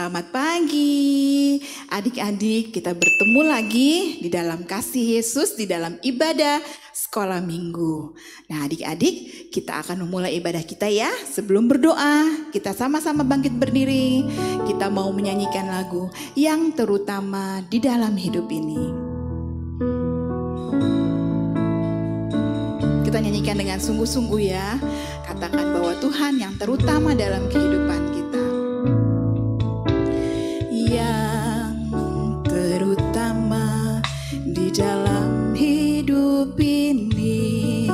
Selamat pagi adik-adik, kita bertemu lagi di dalam kasih Yesus, di dalam ibadah sekolah minggu. Nah adik-adik, kita akan memulai ibadah kita ya. Sebelum berdoa, kita sama-sama bangkit berdiri. Kita mau menyanyikan lagu yang terutama di dalam hidup ini. Kita nyanyikan dengan sungguh-sungguh ya. Katakan bahwa Tuhan yang terutama dalam kehidupan kita. Yang terutama di dalam hidup ini,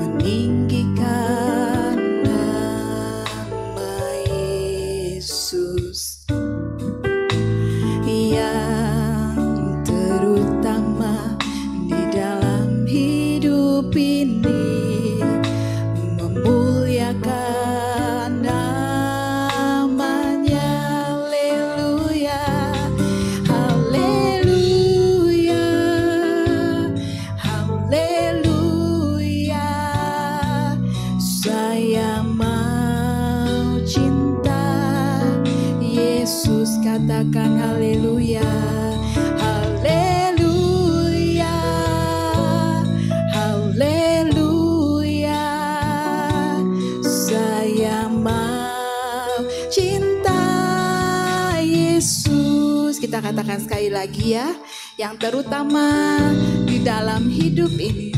meninggikan nama Yesus. Yang terutama di dalam hidup ini, memuliakan namanya. Haleluya, haleluya, haleluya. Saya mau cinta Yesus, katakan haleluya. Haleluya, haleluya. Saya mau cinta Yesus. Kita katakan sekali lagi ya, yang terutama di dalam hidup ini.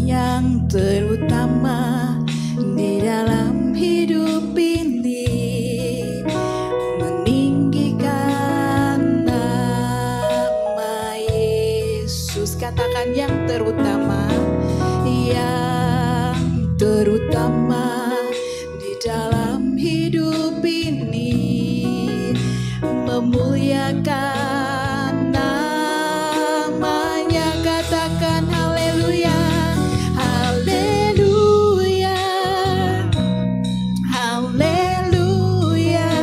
Yang terutama di dalam hidup ini, meninggikan nama Yesus. Katakan yang terutama, yang terutama di dalam hidup ini, memuliakan namanya. Katakan haleluya, haleluya, haleluya.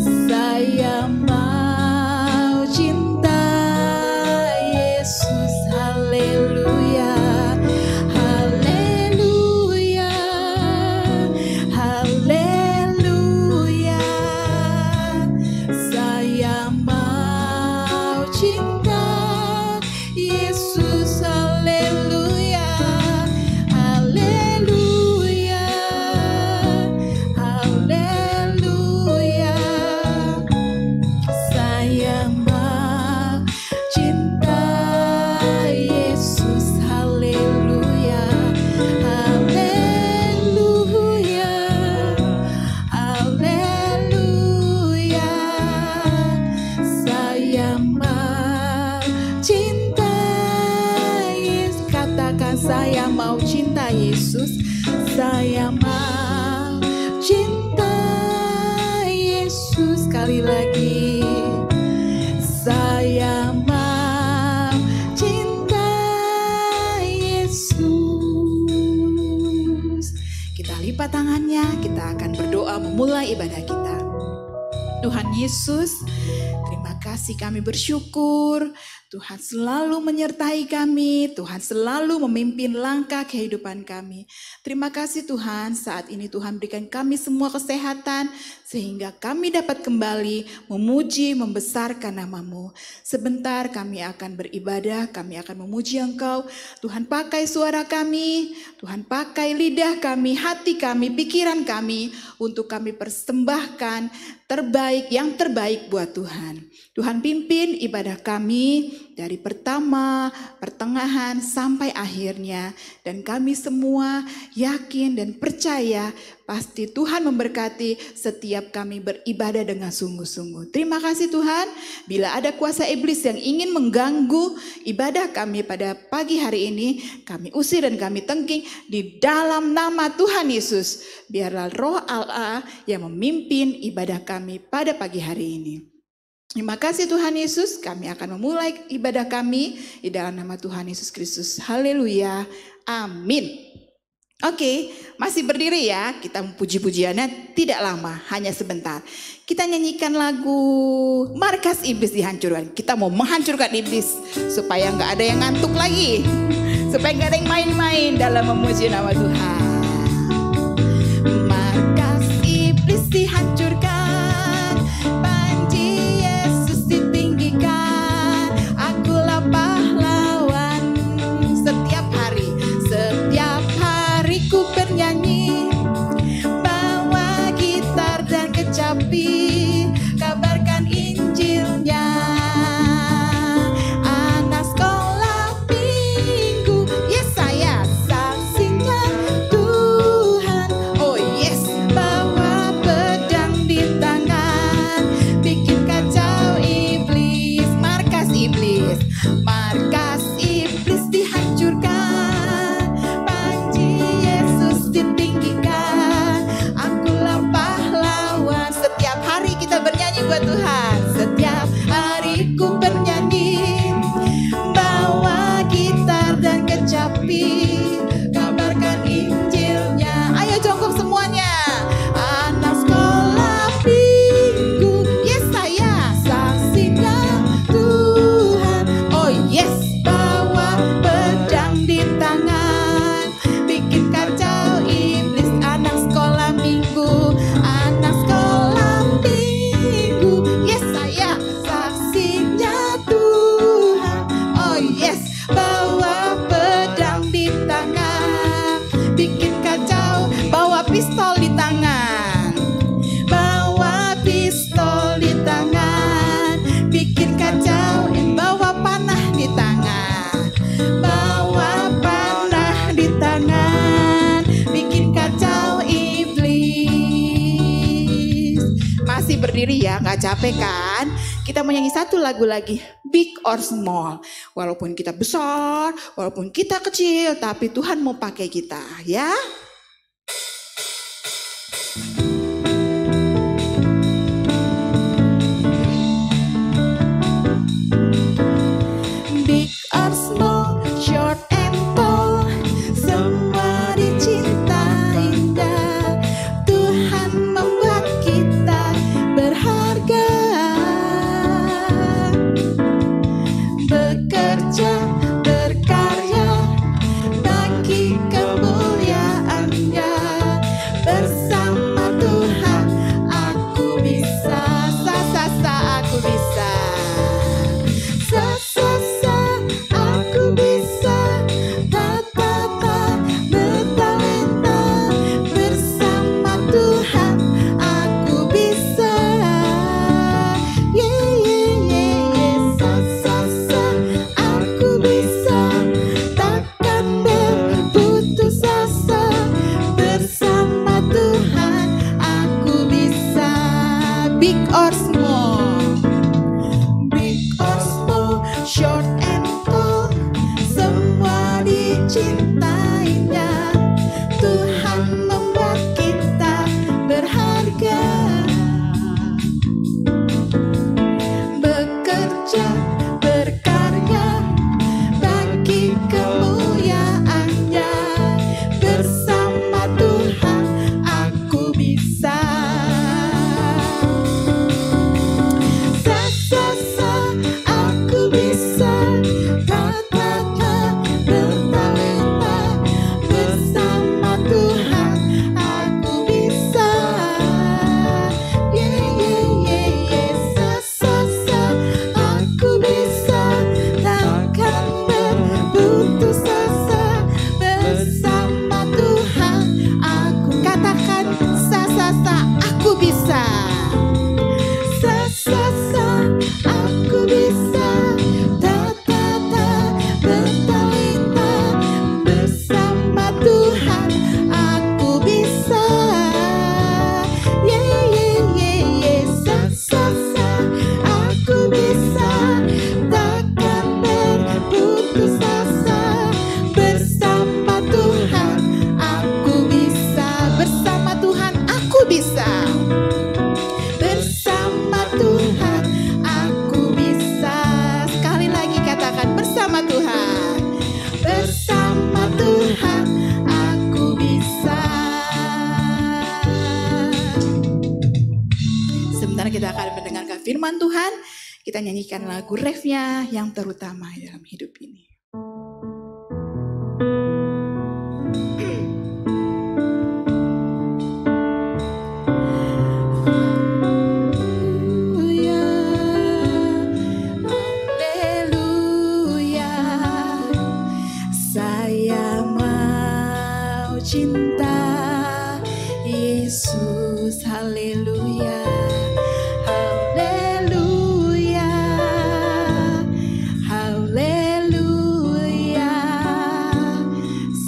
Saya mau cinta Yesus, haleluya, haleluya, haleluya. Saya mau cinta Yesus, haleluya, haleluya, haleluya. Saya mau cinta Yesus, haleluya, haleluya, haleluya. Saya mau cinta Yesus. Katakan saya mau cinta Yesus. Saya mau cinta Yesus. Sekali lagi, saya mau cinta Yesus. Kita lipat tangannya, kita akan berdoa memulai ibadah kita. Tuhan Yesus, terima kasih, kami bersyukur Tuhan selalu menyertai kami, Tuhan selalu memimpin langkah kehidupan kami. Terima kasih Tuhan, saat ini Tuhan berikan kami semua kesehatan, sehingga kami dapat kembali memuji, membesarkan nama-Mu. Sebentar kami akan beribadah, kami akan memuji Engkau. Tuhan pakai suara kami, Tuhan pakai lidah kami, hati kami, pikiran kami, untuk kami persembahkan terbaik, yang terbaik buat Tuhan. Tuhan pimpin ibadah kami dari pertama, pertengahan, sampai akhirnya. Dan kami semua yakin dan percaya pasti Tuhan memberkati setiap kami beribadah dengan sungguh-sungguh. Terima kasih Tuhan, bila ada kuasa iblis yang ingin mengganggu ibadah kami pada pagi hari ini, kami usir dan kami tengking di dalam nama Tuhan Yesus. Biarlah Roh Allah yang memimpin ibadah kami pada pagi hari ini. Terima kasih Tuhan Yesus, kami akan memulai ibadah kami di dalam nama Tuhan Yesus Kristus. Haleluya, amin. Oke, masih berdiri ya, kita puji-pujiannya tidak lama, hanya sebentar. Kita nyanyikan lagu Markas Iblis Dihancurkan. Kita mau menghancurkan iblis supaya nggak ada yang ngantuk lagi, supaya nggak ada yang main-main dalam memuji nama Tuhan. Markas buat Tuhan. Setiap hari ku bernyanyi, bawa gitar dan kecapi, kabarkan Injilnya. Ayo jongkok semuanya. Anak sekolah minggu, yes saya saksinya Tuhan. Oh yes, bawa pedang di tangan, bikin kacau iblis. Anak sekolah minggu, anak sekolah minggu, yes saya saksinya Tuhan. Oh yes, bawa pedang di tangan, bikin kacau. Bawa pistol di tangan, bawa pistol di tangan, bikin kacau. Bawa panah di tangan, bawa panah di tangan, bikin kacau iblis. Masih berdiri ya, nggak capek kan? Kita mau nyanyi satu lagu lagi, Big or Small. Walaupun kita besar, walaupun kita kecil, tapi Tuhan mau pakai kita, ya. Big or small, short and tall, semua dicintainya. Tuhan membuat kita berharga. Bekerja, berkarya, bagi kemuliaannya. Bersama Tuhan aku bisa, aku bisa. Aku bisa, bertalenta. Bersama Tuhan aku bisa. Aku bisa, takkan berputus asa. Bersama Tuhan aku bisa. Big or small, big or small, short and tall, semua dicintainya. Tuhan membuat kita berharga. Bekerja, berkarya, bagi kemuliaannya. Bersama Tuhan aku bisa. Aku bisa, bertalenta. Bersama Tuhan aku bisa. Aku bisa, takkan berputus asa. Bersama Tuhan aku, katakan aku bisa. Aku bisa, bertalenta. Bersama Tuhan aku bisa. Aku bisa, takkan berputus asa. Bersama Tuhan aku bisa. Bersama Tuhan aku bisa. Bersama Tuhan aku bisa. Sekali lagi katakan, bersama Tuhan. Bersama Tuhan aku bisa. Sebentar kita akan mendengarkan firman Tuhan. Kita nyanyikan lagu refnya yang terutama dalam hidup ini. Cinta Yesus, haleluya, haleluya, haleluya.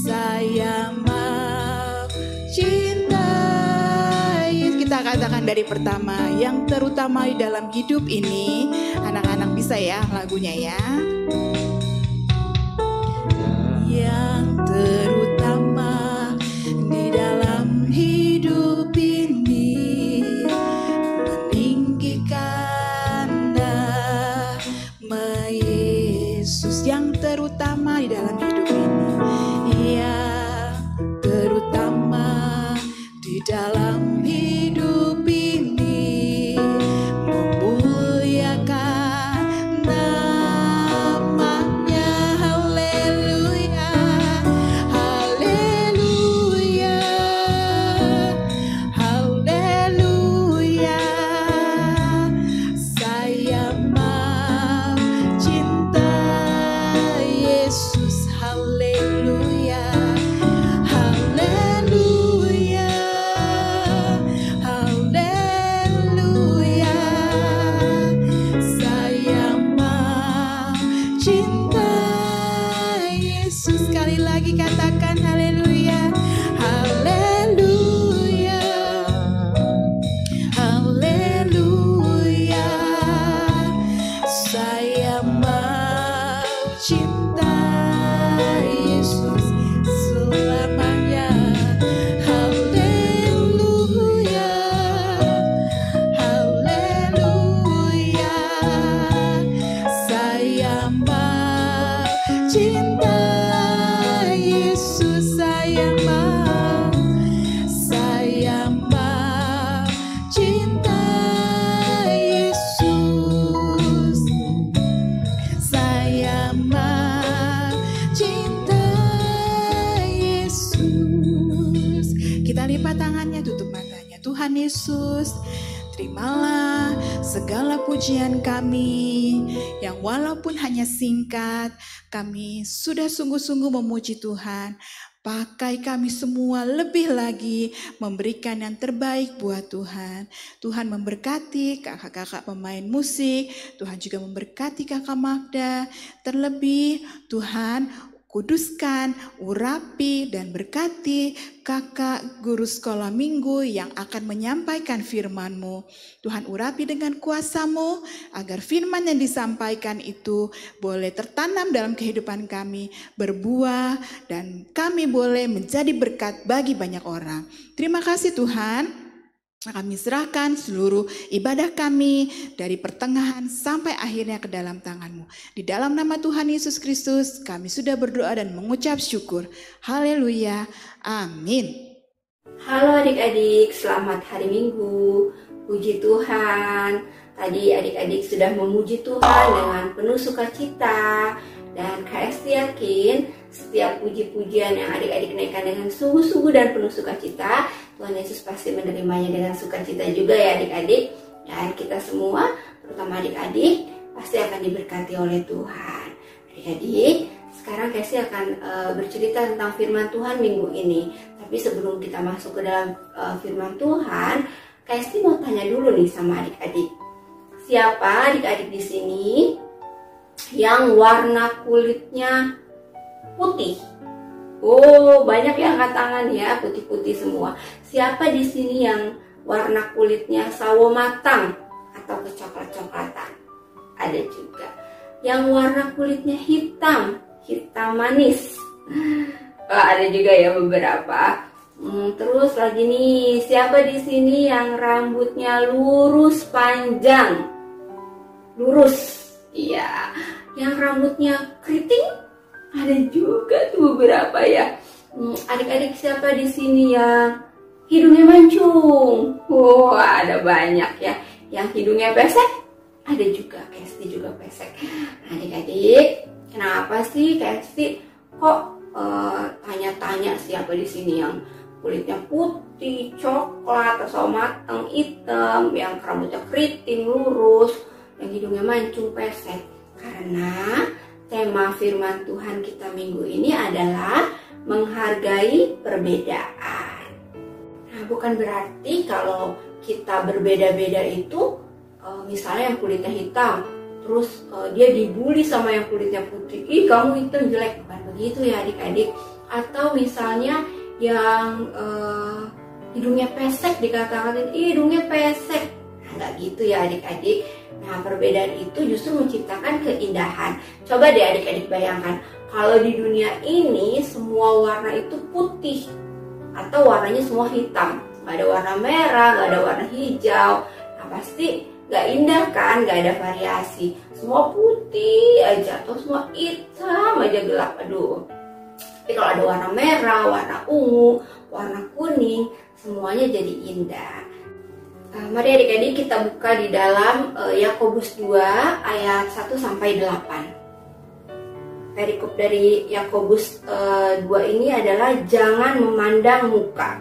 Saya mau cinta. Kita katakan dari pertama, yang terutama di dalam hidup ini. Anak-anak bisa ya lagunya ya. Yang terutama di dalam hidup ini, meninggikan Yesus. Terimalah segala pujian kami yang walaupun hanya singkat, kami sudah sungguh-sungguh memuji Tuhan. Pakai kami semua lebih lagi memberikan yang terbaik buat Tuhan. Tuhan memberkati kakak-kakak pemain musik, Tuhan juga memberkati kakak Magda. Terlebih Tuhan kuduskan, urapi, dan berkati kakak guru sekolah minggu yang akan menyampaikan firman-Mu. Tuhan urapi dengan kuasa-Mu agar firman yang disampaikan itu boleh tertanam dalam kehidupan kami, berbuah, dan kami boleh menjadi berkat bagi banyak orang. Terima kasih Tuhan. Kami serahkan seluruh ibadah kami dari pertengahan sampai akhirnya ke dalam tangan-Mu. Di dalam nama Tuhan Yesus Kristus kami sudah berdoa dan mengucap syukur. Haleluya. Amin. Halo adik-adik, selamat hari Minggu. Puji Tuhan. Tadi adik-adik sudah memuji Tuhan dengan penuh sukacita. Dan KST yakin setiap puji-pujian yang adik-adik naikkan dengan sungguh-sungguh dan penuh sukacita, Tuhan Yesus pasti menerimanya dengan sukacita juga ya adik-adik. Dan kita semua, terutama adik-adik, pasti akan diberkati oleh Tuhan. Adik-adik, sekarang KST akan bercerita tentang firman Tuhan minggu ini. Tapi sebelum kita masuk ke dalam firman Tuhan, KST mau tanya dulu nih sama adik-adik. Siapa adik-adik di sini yang warna kulitnya putih? Oh, banyak yang angkat tangan ya, putih-putih semua. Siapa di sini yang warna kulitnya sawo matang atau kecoklat-coklatan? Ada juga. Yang warna kulitnya hitam, hitam manis. Ada juga ya beberapa. Terus lagi nih, siapa di sini yang rambutnya lurus panjang? Lurus. Iya, yang rambutnya keriting ada juga tuh beberapa ya. Adik-adik siapa di sini yang hidungnya mancung? Wah, ada banyak ya. Yang hidungnya pesek ada juga, KST juga pesek. Adik-adik, kenapa sih KST kok tanya-tanya siapa di sini yang kulitnya putih, coklat, atau matang, hitam, yang rambutnya keriting, lurus, yang hidungnya mancung, pesek? Karena tema firman Tuhan kita minggu ini adalah menghargai perbedaan. Nah, bukan berarti kalau kita berbeda-beda itu, misalnya yang kulitnya hitam, terus dia dibully sama yang kulitnya putih, ih kamu hitam jelek, bukan begitu ya adik-adik. Atau misalnya yang hidungnya pesek dikatakan, ih hidungnya pesek. Nah, nggak gitu ya adik-adik. Nah, perbedaan itu justru menciptakan keindahan. Coba deh adik-adik bayangkan, kalau di dunia ini semua warna itu putih atau warnanya semua hitam, nggak ada warna merah, nggak ada warna hijau, nah pasti nggak indah kan, nggak ada variasi. Semua putih aja atau semua hitam aja gelap, aduh. Tapi kalau ada warna merah, warna ungu, warna kuning, semuanya jadi indah. Mari adik-adik kita buka di dalam Yakobus 2 ayat 1-8. Perikop dari Yakobus 2 ini adalah jangan memandang muka.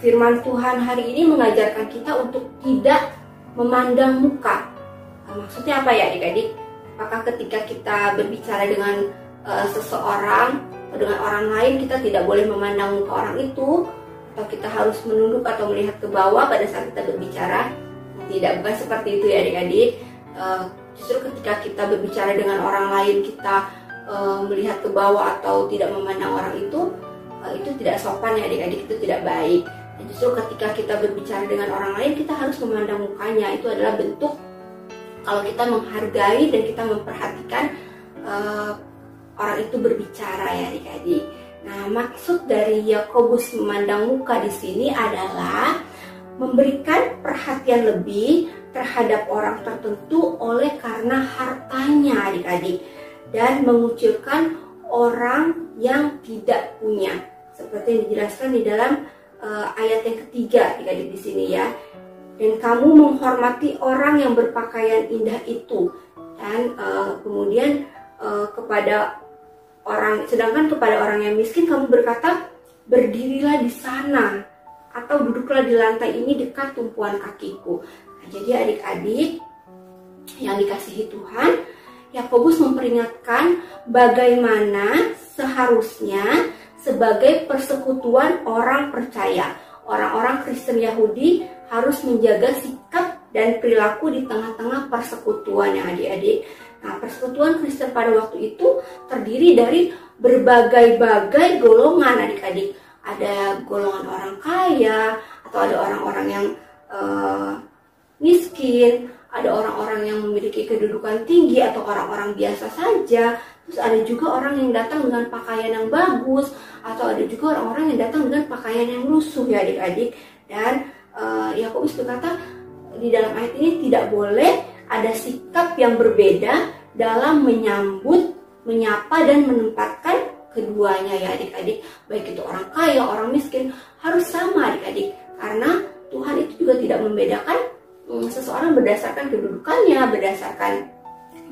Firman Tuhan hari ini mengajarkan kita untuk tidak memandang muka. Maksudnya apa ya adik-adik? Apakah ketika kita berbicara dengan seseorang atau dengan orang lain kita tidak boleh memandang muka orang itu? Atau kita harus menunduk atau melihat ke bawah pada saat kita berbicara? Tidak, bukan seperti itu ya adik-adik. Justru ketika kita berbicara dengan orang lain, kita melihat ke bawah atau tidak memandang orang itu tidak sopan ya adik-adik, itu tidak baik. Dan justru ketika kita berbicara dengan orang lain, kita harus memandang mukanya. Itu adalah bentuk kalau kita menghargai dan kita memperhatikan orang itu berbicara ya adik-adik. Nah, maksud dari Yakobus memandang muka di sini adalah memberikan perhatian lebih terhadap orang tertentu oleh karena hartanya adik-adik, dan mengucilkan orang yang tidak punya. Seperti yang dijelaskan di dalam ayat yang ketiga adik-adik di sini ya. Dan kamu menghormati orang yang berpakaian indah itu, dan kemudian kepada orang, sedangkan kepada orang yang miskin kamu berkata, berdirilah di sana. atau duduklah di lantai ini dekat tumpuan kakiku. Nah, jadi adik-adik yang dikasihi Tuhan, Yakobus memperingatkan bagaimana seharusnya sebagai persekutuan orang percaya, orang-orang Kristen Yahudi harus menjaga sikap dan perilaku di tengah-tengah persekutuan ya adik-adik. Nah, persekutuan Kristen pada waktu itu terdiri dari berbagai-bagai golongan adik-adik. Ada golongan orang kaya, atau ada orang-orang yang miskin, ada orang-orang yang memiliki kedudukan tinggi atau orang-orang biasa saja. Terus ada juga orang yang datang dengan pakaian yang bagus, atau ada juga orang-orang yang datang dengan pakaian yang lusuh ya adik-adik. Dan Yakobus berkata di dalam ayat ini tidak boleh ada sikap yang berbeda dalam menyambut, menyapa dan menempatkan keduanya ya adik-adik. Baik itu orang kaya, orang miskin, harus sama adik-adik. Karena Tuhan itu juga tidak membedakan seseorang berdasarkan kedudukannya, berdasarkan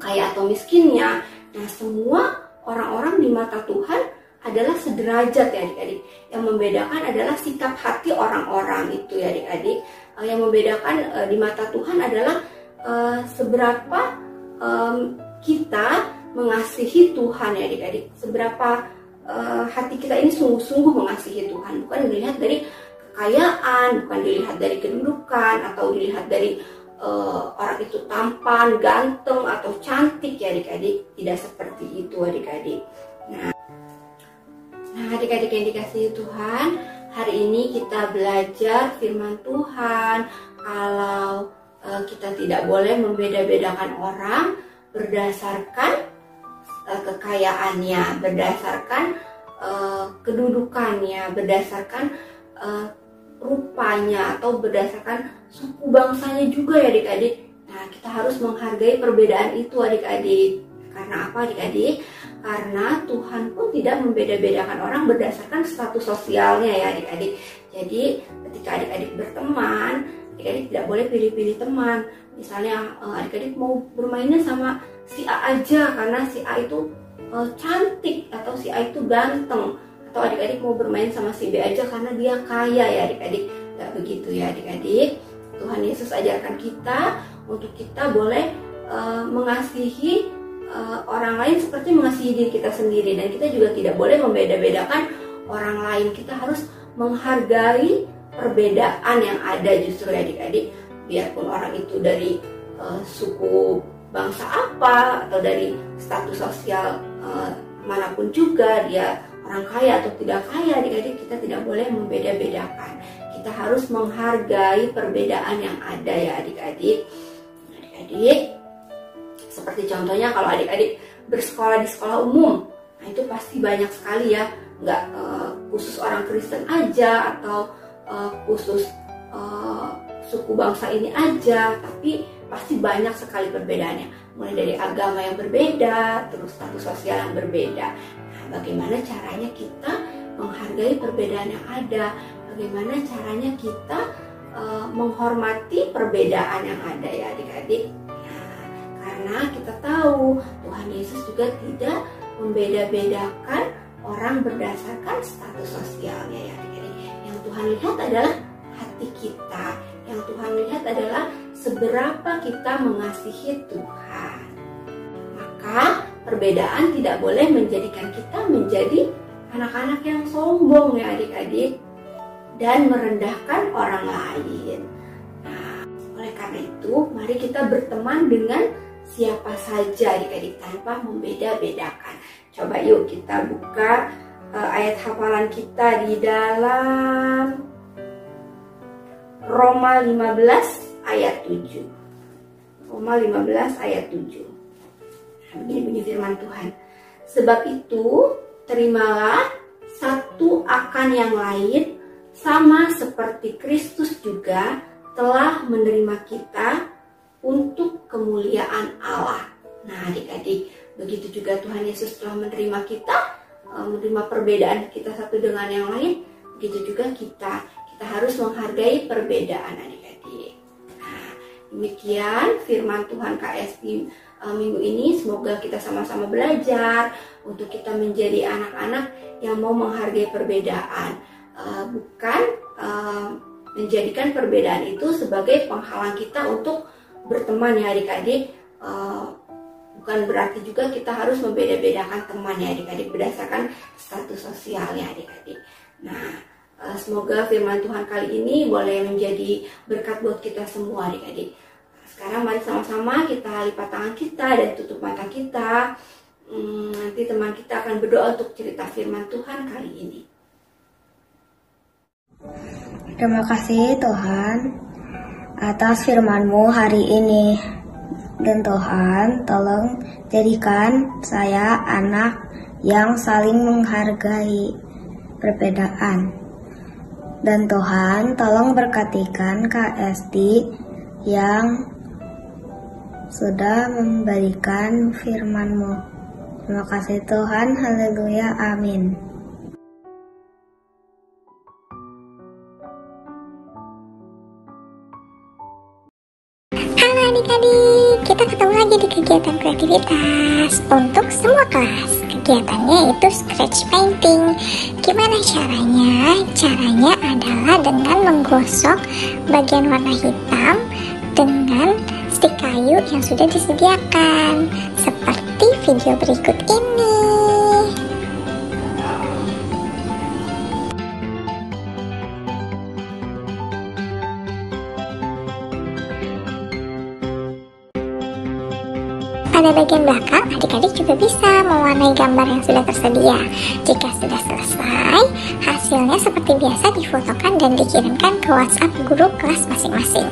kaya atau miskinnya. Nah, semua orang-orang di mata Tuhan adalah sederajat ya adik-adik. Yang membedakan adalah sikap hati orang-orang itu ya adik-adik. Yang membedakan di mata Tuhan adalah seberapa kita mengasihi Tuhan ya adik-adik. Seberapa hati kita ini sungguh-sungguh mengasihi Tuhan. Bukan dilihat dari kekayaan, bukan dilihat dari kedudukan, atau dilihat dari orang itu tampan, ganteng, atau cantik ya adik-adik. Tidak seperti itu adik-adik. Nah adik-adik yang dikasihi Tuhan, hari ini kita belajar firman Tuhan. Kalau kita tidak boleh membeda-bedakan orang berdasarkan kekayaannya, berdasarkan kedudukannya, berdasarkan rupanya, atau berdasarkan suku bangsanya juga ya adik-adik. Nah, kita harus menghargai perbedaan itu adik-adik. Karena apa adik-adik? Karena Tuhan pun tidak membeda-bedakan orang berdasarkan status sosialnya ya adik-adik. Jadi ketika adik-adik berteman, adik-adik tidak boleh pilih-pilih teman. Misalnya adik-adik mau bermainnya sama si A aja karena si A itu cantik, atau si A itu ganteng, atau adik-adik mau bermain sama si B aja karena dia kaya ya adik-adik. Gak begitu ya adik-adik. Tuhan Yesus ajarkan kita untuk kita boleh mengasihi orang lain seperti mengasihi diri kita sendiri. Dan kita juga tidak boleh membeda-bedakan orang lain. Kita harus menghargai perbedaan yang ada justru ya adik-adik. Biarpun orang itu dari suku bangsa apa, atau dari status sosial manapun juga, dia orang kaya atau tidak kaya, adik-adik, kita tidak boleh membeda-bedakan. Kita harus menghargai perbedaan yang ada ya adik-adik. Adik-adik, seperti contohnya kalau adik-adik bersekolah di sekolah umum, nah itu pasti banyak sekali ya, nggak khusus orang Kristen aja, atau khusus suku bangsa ini aja, tapi pasti banyak sekali perbedaannya. Mulai dari agama yang berbeda, terus status sosial yang berbeda. Nah, bagaimana caranya kita menghargai perbedaan yang ada? Bagaimana caranya kita menghormati perbedaan yang ada ya adik-adik? Nah, karena kita tahu Tuhan Yesus juga tidak membeda-bedakan orang berdasarkan status sosialnya ya adik-adik. Yang Tuhan lihat adalah hati kita. Yang Tuhan lihat adalah seberapa kita mengasihi Tuhan. Maka perbedaan tidak boleh menjadikan kita menjadi anak-anak yang sombong ya adik-adik, dan merendahkan orang lain. Nah, oleh karena itu mari kita berteman dengan siapa saja adik-adik tanpa membeda-bedakan. Coba yuk kita buka ayat hafalan kita di dalam Roma 15 ayat 7. Roma 15 ayat 7. Nah, begini bunyi firman Tuhan. Sebab itu terimalah satu akan yang lain, sama seperti Kristus juga telah menerima kita untuk kemuliaan Allah. Nah adik-adik, begitu juga Tuhan Yesus telah menerima kita, menerima perbedaan kita satu dengan yang lain. Begitu juga kita harus menghargai perbedaan adik-adik. Nah, demikian firman Tuhan KSI minggu ini. Semoga kita sama-sama belajar untuk kita menjadi anak-anak yang mau menghargai perbedaan. Bukan menjadikan perbedaan itu sebagai penghalang kita untuk berteman ya adik-adik. Bukan berarti juga kita harus membeda-bedakan teman ya adik-adik berdasarkan status sosialnya adik-adik. Nah, semoga firman Tuhan kali ini boleh menjadi berkat buat kita semua adik-adik. Sekarang mari sama-sama kita lipat tangan kita dan tutup mata kita. Nanti teman kita akan berdoa untuk cerita firman Tuhan kali ini. Terima kasih Tuhan atas firman-Mu hari ini. Dan Tuhan, tolong jadikan saya anak yang saling menghargai perbedaan. Dan Tuhan, tolong berkatikan Kak Esti yang sudah memberikan firman-Mu. Terima kasih Tuhan, haleluya, amin. Adik-adik, kita ketemu lagi di kegiatan kreativitas untuk semua kelas. Kegiatannya itu scratch painting. Gimana caranya? Caranya adalah dengan menggosok bagian warna hitam dengan stik kayu yang sudah disediakan, seperti video berikut ini. Pada bagian belakang, adik-adik juga bisa mewarnai gambar yang sudah tersedia. Jika sudah selesai, hasilnya seperti biasa difotokan dan dikirimkan ke WhatsApp guru kelas masing-masing.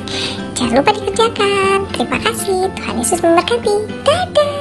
Jangan lupa dikerjakan. Terima kasih. Tuhan Yesus memberkati. Dadah!